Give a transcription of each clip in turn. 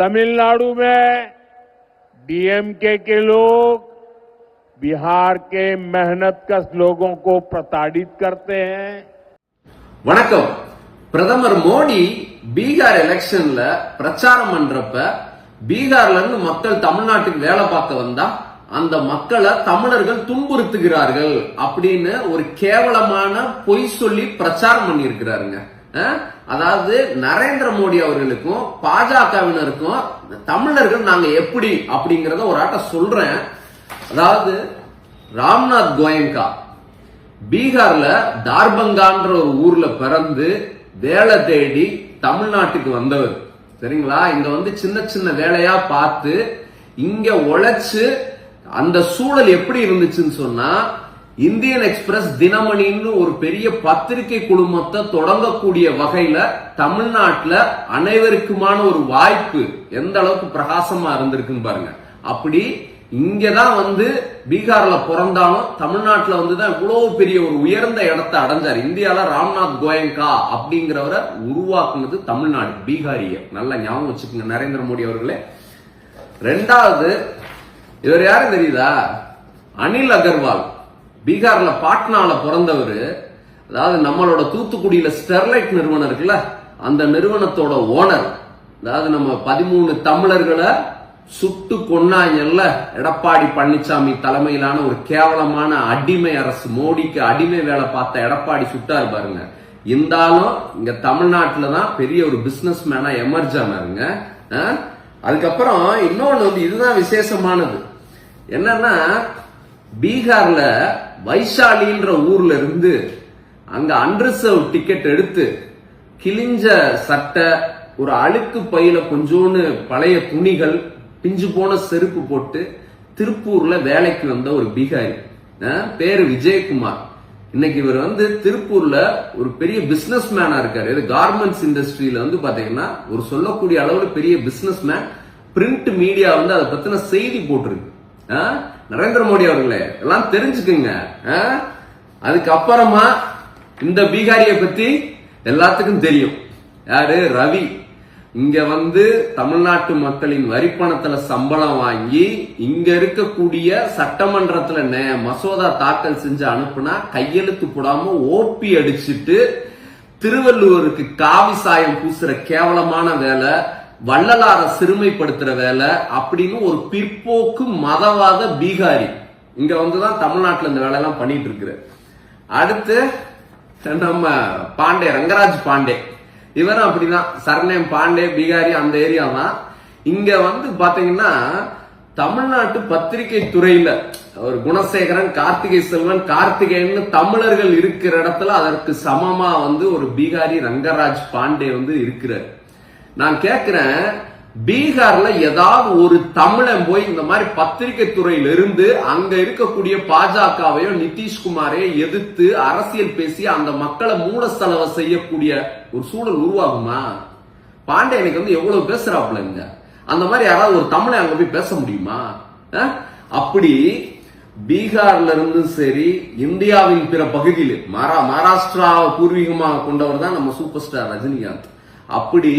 तमिलनाडु में डीएमके के लोग बिहार के मेहनतकश लोगों को प्रताड़ित करते हैं। வணக்கம். பிரதமர் மோடி பீகார் எலெக்ஷன்ல பிரச்சாரம் பண்றப்ப பீகார்ல இருந்து மக்கள் தமிழ்நாட்டுக்கு வேலை பார்க்க வந்தா அந்த மக்களை தமிழர்கள் துன்புறுத்துகிறார்கள் அப்படின்னு ஒரு கேவலமான பொய் சொல்லி பிரச்சாரம் பண்ணி இருக்கிறாருங்க. அதாவது நரேந்திர மோடி அவர்களுக்கும் பாஜகவினருக்கும் தமிழர்கள் நாங்க எப்படி அப்படிங்கறத ஒரு ஆட்ட சொல்றேன். அதாவது ராம்நாத் கோயங்கா பீகார்ல தார்பங்கான்ற ஒரு ஊர்ல பிறந்து வேலை தேடி தமிழ்நாட்டுக்கு வந்தவர். சரிங்களா? இங்க வந்து சின்ன சின்ன வேலையா பார்த்து இங்க உழைச்சு அந்த சூழல் எப்படி இருந்துச்சுன்னு சொன்னா, இந்தியன் எக்ஸ்பிரஸ் தினமணின்னு ஒரு பெரிய பத்திரிகை குழுமத்தை தொடங்கக்கூடிய வகையில தமிழ்நாட்டுல அனைவருக்குமான ஒரு வாய்ப்பு எந்த அளவுக்கு பிரகாசமா இருந்திருக்குன்னு பாருங்க. அப்படி இங்கதான் வந்து பீகார்ல பிறந்தாலும் தமிழ்நாட்டுல வந்துதான் இவ்வளவு பெரிய ஒரு உயர்ந்த இடத்தை அடைஞ்சார். இந்தியால ராம்நாத் கோயங்கா அப்படிங்கிறவரை உருவாக்குனது தமிழ்நாடு, பீகாரிய. நல்லா ஞாபகம் வச்சுக்கோங்க நரேந்திர மோடி அவர்களே. ரெண்டாவது, இவர் யாரும் தெரியுதா? அனில் அகர்வால். பீகார்ல பாட்னால பிறந்தவர். அதாவது நம்மளோட தூத்துக்குடியில ஸ்டெர்லைட் நிறுவனம் இருக்குல்ல, அந்த நிறுவனத்தோட ஓனர். அதாவது நம்ம 13 தமிழர்களை சுட்டு கொன்னாங்கல்ல எடப்பாடி பழனிசாமி தலைமையிலான ஒரு கேவலமான அடிமை அரசு, மோடிக்கு அடிமை வேலை பார்த்த எடப்பாடி சுட்டாரு பாருங்க. இருந்தாலும் இங்க தமிழ்நாட்டுல தான் பெரிய ஒரு பிசினஸ் மேனா எமர்ஜ் ஆனாருங்க. அதுக்கப்புறம் இன்னொன்னு வந்து இதுதான் விசேஷமானது என்னன்னா, பீகார்ல வைஷாலின்ற ஊர்ல இருந்து அங்க அன்ரிசர்வ் டிக்கெட் எடுத்து கிழிஞ்ச சட்டை, ஒரு அழுக்கு பையில கொஞ்சோன்னு பழைய துணிகள், பிஞ்சு போன செருப்பு போட்டு திருப்பூர்ல வேலைக்கு வந்த ஒரு பீகாரி. பேரு விஜயகுமார். இன்னைக்கு இவர் வந்து திருப்பூர்ல ஒரு பெரிய பிசினஸ் மேனா இருக்காரு. கார்மெண்ட்ஸ் இண்டஸ்ட்ரியில வந்து பாத்தீங்கன்னா ஒரு சொல்லக்கூடிய அளவுல பெரிய பிசினஸ் மேன். பிரிண்ட் மீடியா வந்து அதை பத்தின செய்தி போட்டிருக்கு. நரேந்திர மோடி அவர்களே எல்லாம் தெரிஞ்சுக்குங்க. அதுக்கப்புறமா இந்த பீகாரிய பத்தி எல்லாத்துக்கும் தெரியும். யாரு? ரவி. இங்க வந்து தமிழ்நாட்டு மக்களின் வரிப்பணத்துல சம்பளம் வாங்கி இங்க இருக்கக்கூடிய சட்டமன்றத்துல மசோதா தாக்கல் செஞ்சு அனுப்புனா கையெழுத்து போடாம ஓபி அடிச்சுட்டு திருவள்ளுவருக்கு காவி சாயம் பூசுற கேவலமான வேலை, வள்ளலார சிறுமைப்படுத்துற வேலை அப்படின்னு ஒரு பிற்போக்கு மதவாத பீகாரி இங்க வந்துதான் தமிழ்நாட்டுல இந்த வேலை எல்லாம் பண்ணிட்டு இருக்கிற. அடுத்து நம்ம பாண்டே, ரங்கராஜ் பாண்டே. இவரும் அப்படிதான், சர்நேம் பாண்டே, பீகாரி, அந்த ஏரியா தான். இங்க வந்து பாத்தீங்கன்னா தமிழ்நாட்டு பத்திரிகை துறையில ஒரு குணசேகரன், கார்த்திகை செல்வன், கார்த்திகேயன் தமிழர்கள் இருக்கிற இடத்துல அதற்கு சமமா வந்து ஒரு பீகாரி ரங்கராஜ் பாண்டே வந்து இருக்கிறார். நான் கேட்கிறேன், பீகார்ல ஏதாவது ஒரு தமிழன் போய் இந்த மாதிரி பத்திரிகை துறையில இருந்து அங்க இருக்கக்கூடிய பாஜகவையோ நிதிஷ்குமாரையோ எதிர்த்து அரசியல் பேசி அந்த மக்களை மூல செலவு செய்யக்கூடிய ஒரு சூழல் உருவாகுமா? பாண்டே எனக்கு வந்து எவ்வளவு பேசுறாப்லங்க. அந்த மாதிரி யாராவது ஒரு தமிழை அங்க போய் பேச முடியுமா? அப்படி பீகார்ல இருந்து சரி, இந்தியாவின் பிற பகுதியில் மகாராஷ்டிரா பூர்வீகமாக கொண்டவர் தான் நம்ம சூப்பர் ஸ்டார் ரஜினிகாந்த். அப்படி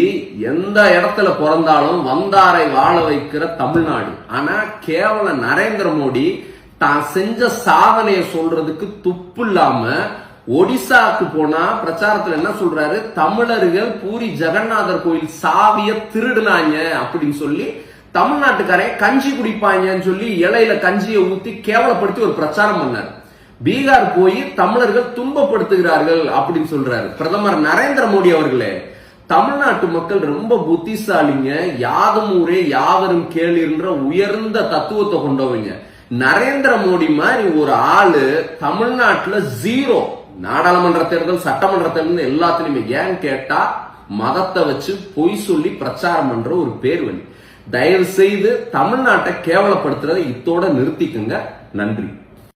எந்த இடத்துல பிறந்தாலும் வந்தாரை வாழ வைக்கிற தமிழ்நாடு. ஆனா கேவல நரேந்திர மோடி தான் செஞ்ச சாதனையை சொல்றதுக்கு துப்பு இல்லாம ஒடிசாக்கு போனா பிரச்சாரத்துல என்ன சொல்றாரு? தமிழர்கள் பூரி ஜெகநாதர் கோயில் சாவிய திருடுனாங்க அப்படின்னு சொல்லி தமிழ்நாட்டுக்காரே கஞ்சி குடிப்பாங்கன்னு சொல்லி இலையில கஞ்சியை ஊத்தி கேவலப்படுத்தி ஒரு பிரச்சாரம் பண்ணாரு. பீகார் போய் தமிழர்கள் துன்பப்படுத்துகிறார்கள் அப்படின்னு சொல்றாரு பிரதமர் நரேந்திர மோடி அவர்களே. தமிழ்நாட்டு மக்கள் ரொம்ப புத்திசாலிங்க. யாதும் ஊரே யாவரும் கேளிர்ன்ற உயர்ந்த தத்துவத்தை கொண்டவங்க. நரேந்திர மோடி மாதிரி ஒரு ஆளு தமிழ்நாட்டுல ஜீரோ. நாடாளுமன்ற தேர்தல், சட்டமன்ற தேர்தல் எல்லாத்திலுமே ஏன்னு கேட்டா மதத்தை வச்சு பொய் சொல்லி பிரச்சாரம் பண்ற ஒரு பேர்வழி. தயவு செய்து தமிழ்நாட்டை கேவலப்படுத்துறதை இத்தோட நிறுத்திக்குங்க. நன்றி.